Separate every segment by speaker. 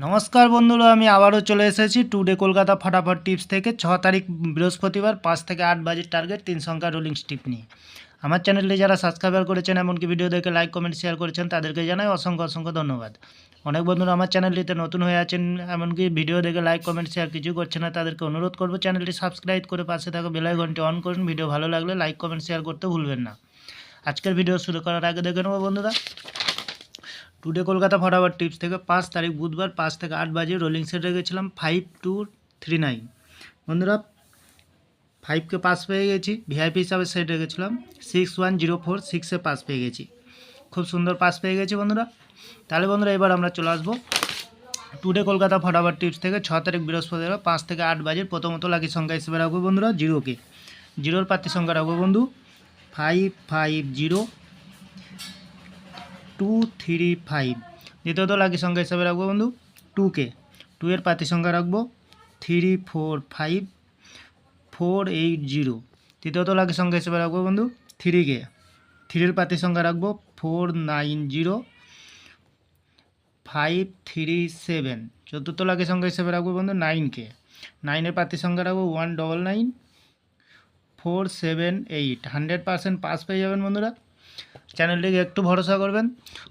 Speaker 1: নমস্কার বন্ধুরা, আমি আবারও চলে এসেছি টুডে কলকাতা ফটাফট টিপস থেকে 6 তারিখ বৃহস্পতিবার 5 থেকে 8 বাজে টার্গেট 3 সংখ্যা রোলিং স্টিপ নিয়ে। আমার চ্যানেলটি যারা সাবস্ক্রাইবার করেছেন এমনকি ভিডিও দেখে লাইক কমেন্ট শেয়ার করেছেন তাদেরকে জানাই অসংখ্য অসংখ্য ধন্যবাদ। অনেক বন্ধুরা আমার চ্যানেলটিতে নতুন হয়ে আছেন, এমনকি ভিডিও দেখে লাইক কমেন্ট শেয়ার কিছু করছেন না, তাদেরকে অনুরোধ করবো চ্যানেলটি সাবস্ক্রাইব করে পাশে থাকা বেল আইকনটি অন করুন। ভিডিও ভালো লাগলে লাইক কমেন্ট শেয়ার করতে ভুলবেন না। আজকের ভিডিও শুরু করার আগে দেখে নেবো বন্ধুরা, টুডে কলকাতা ফটাফট টিপস থেকে 5 তারিখ বুধবার 5 থেকে 8 বাজে রোলিং সেট রেখেছিলাম 5239। বন্ধুরা 5কে পাস পেয়ে গেছি, ভিআইপি হিসাবে সেট রেখেছিলাম 61046-এ পাস পেয়ে গেছি, খুব সুন্দর পাস পেয়ে গেছি বন্ধুরা। তাহলে বন্ধুরা এবার আমরা চলে আসবো টুডে কলকাতা ফটাফট টিপস থেকে 6 তারিখ বৃহস্পতিবার 5 থেকে 8 বাজে। প্রথমত লাকি সংখ্যা হিসেবে রাখবো বন্ধুরা জিরোকে, জিরোর প্রার্থী সংখ্যা রাখবো বন্ধু 550235। দ্বিতীয়ত লাকি সংখ্যা হিসাবে রাখবো বন্ধু 2কে, 2 এর প্রার্থী সংখ্যা রাখবো 345480। তৃতীয়ত লাকি সংখ্যা হিসেবে রাখবো বন্ধু 3কে, 3 এর প্রার্থী সংখ্যা রাখবো 490537। চতুর্থ লাকি সংখ্যা হিসেবে রাখবো বন্ধু 9কে, 9 এর প্রার্থী সংখ্যা রাখবো 199478। 100% পাস পেয়ে যাবেন বন্ধুরা। চ্যানেলটিকে একটু ভরসা করবেন,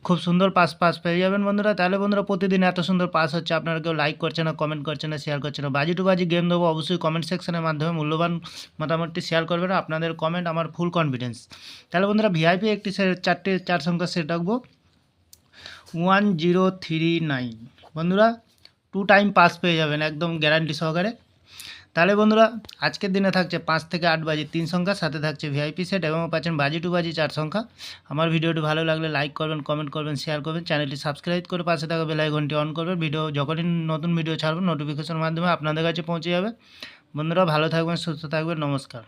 Speaker 1: খুব সুন্দর পাস পেয়ে যাবেন বন্ধুরা। তাহলে বন্ধুরা প্রতিদিন এত সুন্দর পাস হচ্ছে, আপনারা কেউ লাইক করছে না, কমেন্ট করছে না, শেয়ার করছে না। বাজি টু বাজি গেম দেবো, অবশ্যই কমেন্ট সেকশনের মাধ্যমে মূল্যবান মতামতটি শেয়ার করবেন। আপনাদের কমেন্ট আমার ফুল কনফিডেন্স। তাহলে বন্ধুরা ভিআইপি একটি চার সংখ্যা সেট রাখবো 1039। বন্ধুরা 2 টাইম পাস পেয়ে যাবেন একদম গ্যারান্টি সহকারে। তাহলে বন্ধুরা আজকের দিনে থাকছে 5 থেকে 8 বাজে 3 সংখ্যা, সাথে থাকছে ভিআইপি সেট এবং পাচ্ছেন বাজি টু বাজি 4 সংখ্যা। আমার ভিডিওটি ভালো লাগলে লাইক করবেন, কমেন্ট করবেন, শেয়ার করবেন, চ্যানেলটি সাবস্ক্রাইব করে পাশে থাকা বেল আইকনটি অন করবেন। ভিডিও যখনই নতুন ভিডিও ছাড়বেন নোটিফিকেশনের মাধ্যমে আপনাদের কাছে পৌঁছে যাবে। বন্ধুরা ভালো থাকবেন, সুস্থ থাকবেন, নমস্কার।